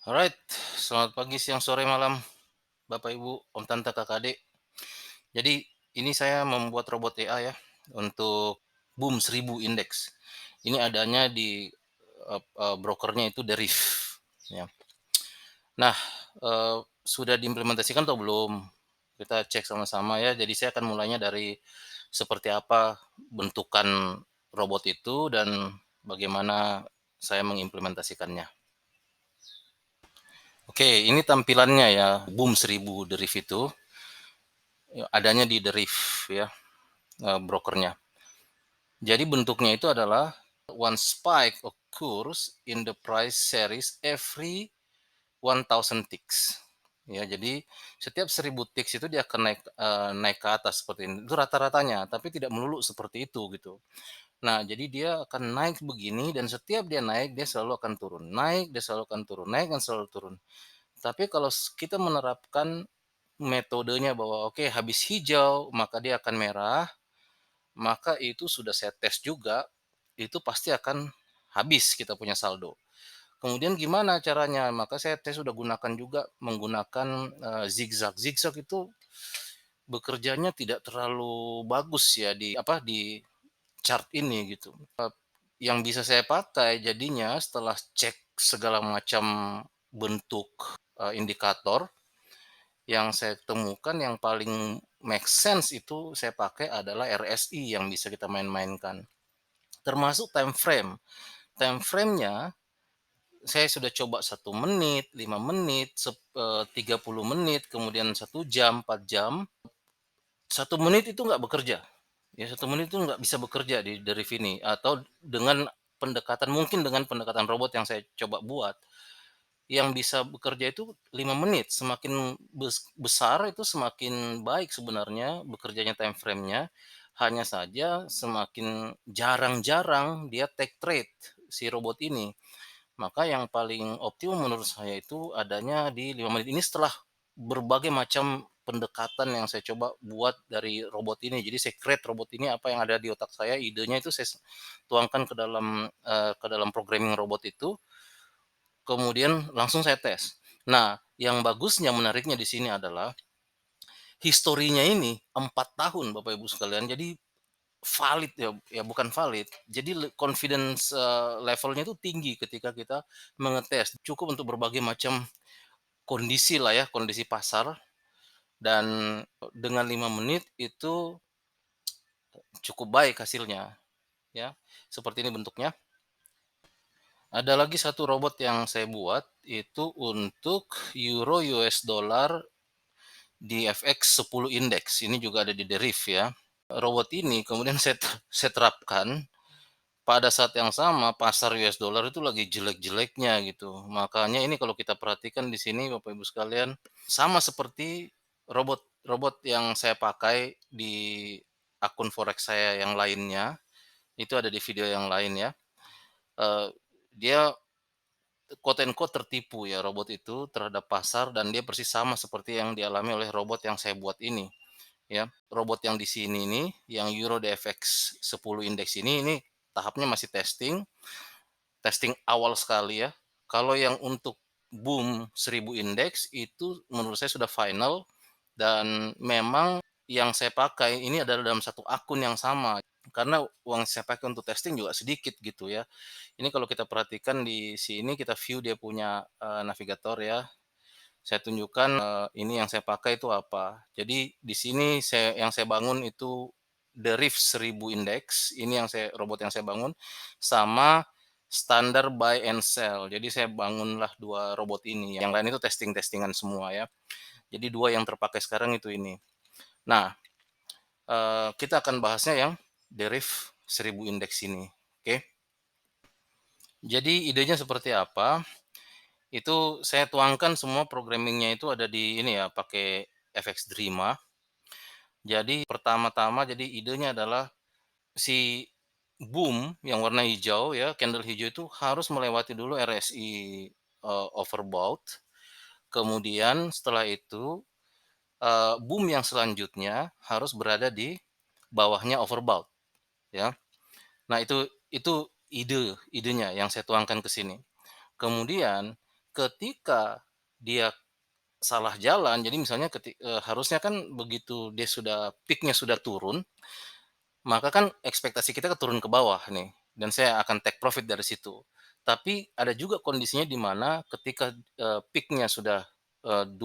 Alright, selamat pagi, siang, sore, malam, Bapak, Ibu, Om, Tante, Kakak, Adik. Jadi ini saya membuat robot AI ya untuk Boom 1000 Index. Ini adanya di brokernya itu Deriv ya. Nah, sudah diimplementasikan atau belum? Kita cek sama-sama ya. Jadi saya akan mulainya dari seperti apa bentukan robot itu dan bagaimana saya mengimplementasikannya. Oke, ini tampilannya ya, Boom 1000 Deriv itu. Ya, adanya di Deriv ya, brokernya. Jadi bentuknya itu adalah one spike occurs in the price series every 1000 ticks. Ya, jadi setiap 1000 ticks itu dia akan naik ke atas seperti ini. Itu rata-ratanya, tapi tidak melulu seperti itu gitu. Nah, jadi dia akan naik begini dan setiap dia naik dia selalu akan turun. Naik dia selalu akan turun, naik dan selalu turun. Tapi kalau kita menerapkan metodenya bahwa oke, habis hijau maka dia akan merah, maka itu sudah saya tes juga, itu pasti akan habis kita punya saldo. Kemudian gimana caranya? Maka saya sudah gunakan juga menggunakan, zigzag. Zigzag itu bekerjanya tidak terlalu bagus ya di chart ini gitu. Yang bisa saya pakai jadinya setelah cek segala macam bentuk, indikator, yang saya temukan yang paling make sense itu saya pakai adalah RSI yang bisa kita main-mainkan. Termasuk time frame. Time frame-nya saya sudah coba 1 menit, 5 menit, 30 menit, kemudian 1 jam, 4 jam. 1 menit itu nggak bekerja. Ya 1 menit itu nggak bisa bekerja dari Vini atau dengan mungkin dengan pendekatan robot yang saya coba buat, yang bisa bekerja itu 5 menit. Semakin besar itu semakin baik sebenarnya bekerjanya time frame-nya, hanya saja semakin jarang-jarang dia take trade si robot ini. Maka yang paling optimum menurut saya itu adanya di 5 menit ini setelah berbagai macam pendekatan yang saya coba buat dari robot ini. Jadi saya create robot ini, apa yang ada di otak saya, idenya itu saya tuangkan ke dalam programming robot itu, kemudian langsung saya tes. Nah, yang bagusnya, menariknya di sini adalah historinya ini 4 tahun Bapak Ibu sekalian. Jadi valid ya, bukan valid. Jadi confidence, levelnya itu tinggi ketika kita mengetes. Cukup untuk berbagai macam kondisi lah ya, kondisi pasar dan dengan 5 menit itu cukup baik hasilnya ya. Seperti ini bentuknya. Ada lagi satu robot yang saya buat itu untuk euro US dollar di FX 10 index. Ini juga ada di Deriv ya. Robot ini kemudian saya terapkan pada saat yang sama pasar US dollar itu lagi jelek-jeleknya gitu. Makanya ini kalau kita perhatikan di sini Bapak Ibu sekalian, sama seperti robot yang saya pakai di akun forex saya yang lainnya, itu ada di video yang lain ya. Dia quote and quote tertipu ya robot itu terhadap pasar dan dia persis sama seperti yang dialami oleh robot yang saya buat ini ya. Robot yang di sini nih, yang Euro DFX 10 Index ini tahapnya masih testing awal sekali ya. Kalau yang untuk Boom 1000 Index itu menurut saya sudah final dan memang yang saya pakai ini adalah dalam satu akun yang sama. Karena uang saya pakai untuk testing juga sedikit gitu ya. Ini kalau kita perhatikan di sini kita view dia punya, navigator ya. Saya tunjukkan, ini yang saya pakai itu apa. Jadi di sini yang saya bangun itu The Rift 1000 Index, ini robot yang saya bangun, sama standar buy and sell. Jadi saya bangunlah 2 robot ini, yang lain itu testing-testingan semua ya. Jadi 2 yang terpakai sekarang itu ini. Nah, kita akan bahasnya yang The Rift 1000 Index ini, oke. Jadi idenya seperti apa, itu saya tuangkan semua programmingnya itu ada di ini ya, pakai FX Dreama. Jadi pertama-tama jadi idenya adalah si boom yang warna hijau ya, candle hijau itu harus melewati dulu RSI, overbought. Kemudian setelah itu, boom yang selanjutnya harus berada di bawahnya overbought ya. Nah itu idenya yang saya tuangkan ke sini. Kemudian ketika dia salah jalan, jadi misalnya harusnya kan begitu dia peak-nya sudah turun, maka kan ekspektasi kita turun ke bawah nih, dan saya akan take profit dari situ. Tapi ada juga kondisinya di mana ketika, peak-nya sudah, 2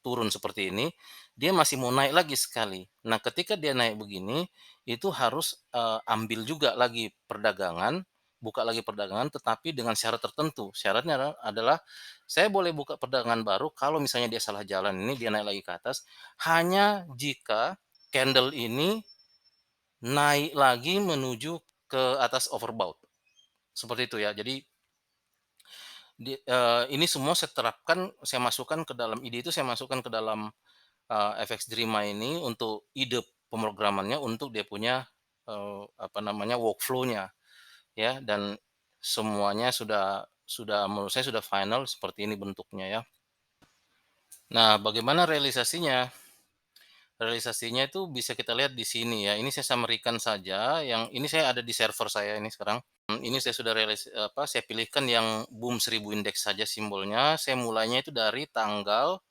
turun seperti ini, dia masih mau naik lagi sekali. Nah, ketika dia naik begini, itu harus, ambil juga lagi perdagangan, buka lagi perdagangan, tetapi dengan syarat tertentu. Syaratnya adalah saya boleh buka perdagangan baru kalau misalnya dia salah jalan ini, dia naik lagi ke atas, hanya jika candle ini naik lagi menuju ke atas overbought, seperti itu ya. Jadi ini semua saya terapkan, saya masukkan ke dalam ide itu, saya masukkan ke dalam, FX Dreama ini untuk ide pemrogramannya untuk dia punya, apa namanya, workflow-nya ya, dan semuanya sudah menurut saya sudah final seperti ini bentuknya ya. Nah, bagaimana realisasinya? Realisasinya itu bisa kita lihat di sini ya, ini saya summary-kan saja, yang ini saya ada di server saya ini sekarang. Ini saya sudah saya pilihkan yang boom 1000 indeks saja simbolnya, saya mulainya itu dari tanggal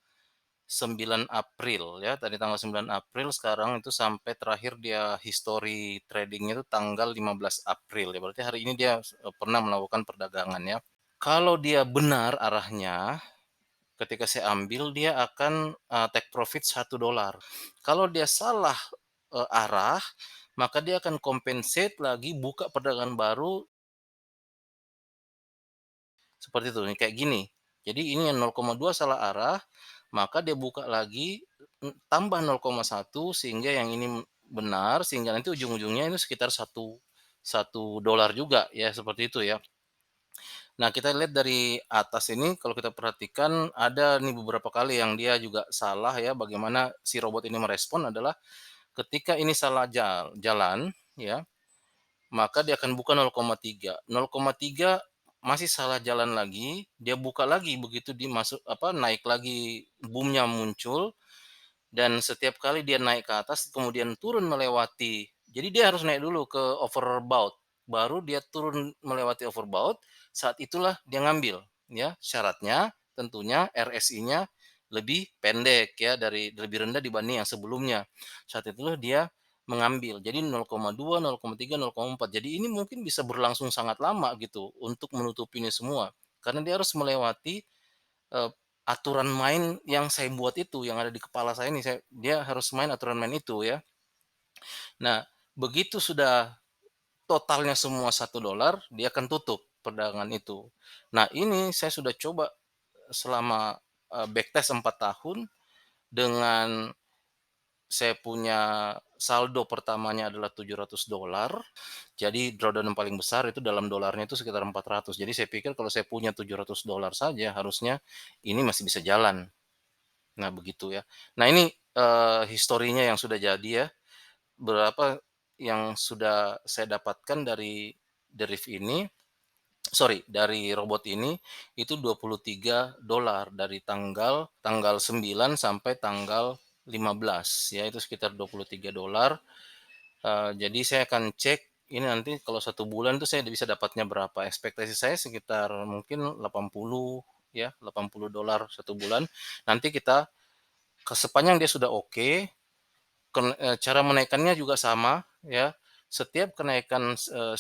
9 April ya, dari tanggal 9 April sekarang itu sampai terakhir dia history trading-nya itu tanggal 15 April ya, berarti hari ini dia pernah melakukan perdagangan ya. Kalau dia benar arahnya, ketika saya ambil dia akan, take profit $1. Kalau dia salah, arah, maka dia akan compensate lagi buka perdagangan baru seperti itu nih, kayak gini. Jadi ini yang 0,2 salah arah, maka dia buka lagi, tambah 0,1 sehingga yang ini benar, sehingga nanti ujung-ujungnya itu sekitar satu dolar juga ya, seperti itu ya. Nah, kita lihat dari atas ini kalau kita perhatikan ada nih beberapa kali yang dia juga salah ya, bagaimana si robot ini merespon adalah ketika ini salah jalan ya, maka dia akan buka 0,3. 0,3 masih salah jalan lagi, dia buka lagi begitu naik lagi boom-nya muncul, dan setiap kali dia naik ke atas kemudian turun melewati, jadi dia harus naik dulu ke overbought, baru dia turun melewati overbought, saat itulah dia ngambil, ya. Syaratnya tentunya RSI-nya lebih pendek ya, lebih rendah dibanding yang sebelumnya. Saat itulah dia mengambil. Jadi 0,2, 0,3, 0,4. Jadi ini mungkin bisa berlangsung sangat lama gitu untuk menutupi ini semua. Karena dia harus melewati Eee, aturan main yang saya buat itu, yang ada di kepala saya ini, dia harus main aturan main itu ya. Nah, begitu sudah totalnya semua $1, dia akan tutup perdagangan itu. Nah, ini saya sudah coba selama, backtest 4 tahun dengan saya punya saldo pertamanya adalah $700, jadi drawdown yang paling besar itu dalam dolarnya itu sekitar 400. Jadi saya pikir kalau saya punya $700 saja harusnya ini masih bisa jalan. Nah, begitu ya. Nah, ini, historinya yang sudah jadi ya, berapa yang sudah saya dapatkan dari ini dari robot ini, itu $23 dari tanggal tanggal 9 sampai tanggal 15 ya, itu sekitar $23. Jadi saya akan cek ini nanti kalau 1 bulan tuh saya bisa dapatnya berapa, ekspektasi saya sekitar mungkin 80 ya, $80 1 bulan. Nanti kita sepanjang dia sudah oke, cara menaikkannya juga sama ya, setiap kenaikan 1.000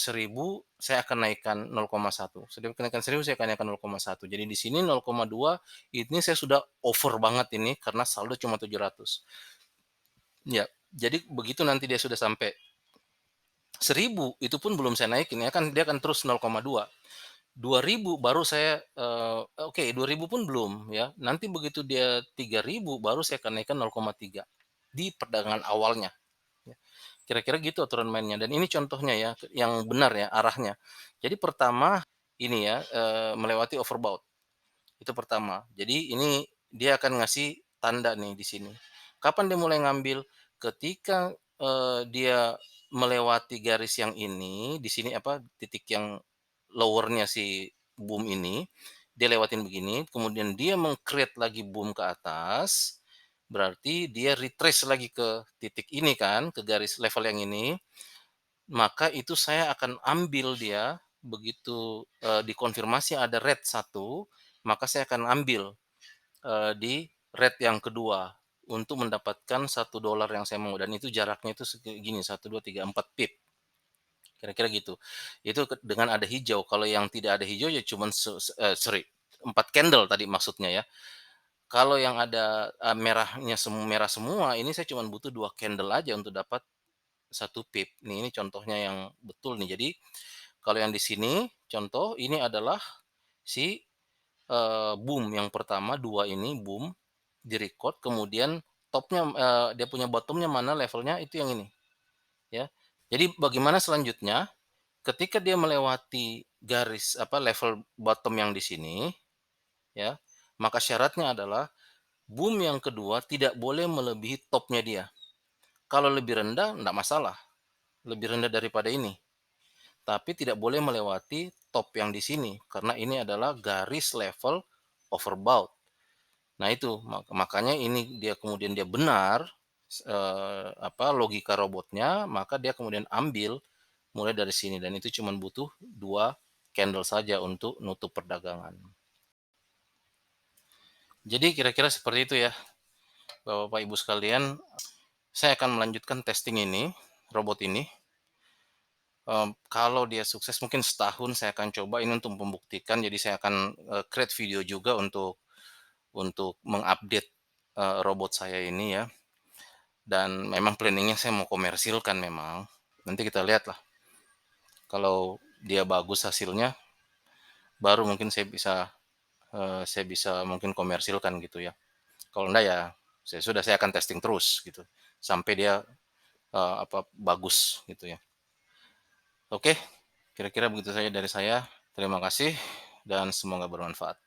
saya akan naikkan 0,1, setiap kenaikan 1.000 saya akan naikkan 0,1. Jadi di sini 0,2 ini saya sudah over banget ini karena saldo cuma 700. Ya, jadi begitu nanti dia sudah sampai 1.000 itu pun belum saya naikin ya kan dia akan terus 0,2. 2.000 baru saya, oke 2.000 pun belum ya, nanti begitu dia 3.000 baru saya akan naikkan 0,3 di perdagangan awalnya ya. Kira-kira gitu aturan mainnya dan ini contohnya ya, yang benar ya arahnya. Jadi pertama ini ya, melewati overbought, itu pertama. Jadi ini dia akan ngasih tanda nih di sini. Kapan dia mulai ngambil? Ketika, dia melewati garis yang ini, di sini apa, titik yang lower-nya si boom ini, dia lewatin begini, kemudian dia meng-create lagi boom ke atas, berarti dia retrace lagi ke titik ini kan, ke garis level yang ini, maka itu saya akan ambil dia begitu, dikonfirmasi ada red 1, maka saya akan ambil, di rate yang kedua untuk mendapatkan $1 yang saya mau dan itu jaraknya itu segini 1, 2, 3, 4 pip, kira-kira gitu. Itu dengan ada hijau, kalau yang tidak ada hijau ya cuman sorry, 4 candle tadi maksudnya ya. Kalau yang ada, merahnya merah semua, ini saya cuman butuh 2 candle aja untuk dapat 1 pip. Nih, ini contohnya yang betul nih. Jadi, kalau yang di sini contoh ini adalah si, boom yang pertama, 2 ini boom, di-record kemudian topnya, dia punya bottomnya mana levelnya itu yang ini, ya. Jadi bagaimana selanjutnya, ketika dia melewati garis apa, level bottom yang di sini, ya, maka syaratnya adalah boom yang kedua tidak boleh melebihi topnya dia. Kalau lebih rendah enggak masalah, lebih rendah daripada ini. Tapi tidak boleh melewati top yang di sini karena ini adalah garis level overbought. Nah itu makanya ini dia kemudian dia benar apa logika robotnya, maka dia kemudian ambil mulai dari sini dan itu cuma butuh 2 candle saja untuk nutup perdagangan. Jadi kira-kira seperti itu ya, Bapak Ibu sekalian. Saya akan melanjutkan testing ini, robot ini. Kalau dia sukses mungkin setahun saya akan coba ini untuk membuktikan, jadi saya akan, create video juga untuk mengupdate, robot saya ini ya, dan memang planning-nya saya mau komersilkan memang. Nanti kita lihatlah, kalau dia bagus hasilnya, baru mungkin saya bisa mungkin komersilkan gitu ya. Kalau enggak ya, saya akan testing terus gitu, sampai dia, apa, bagus gitu ya. Oke, kira-kira begitu saja dari saya. Terima kasih dan semoga bermanfaat.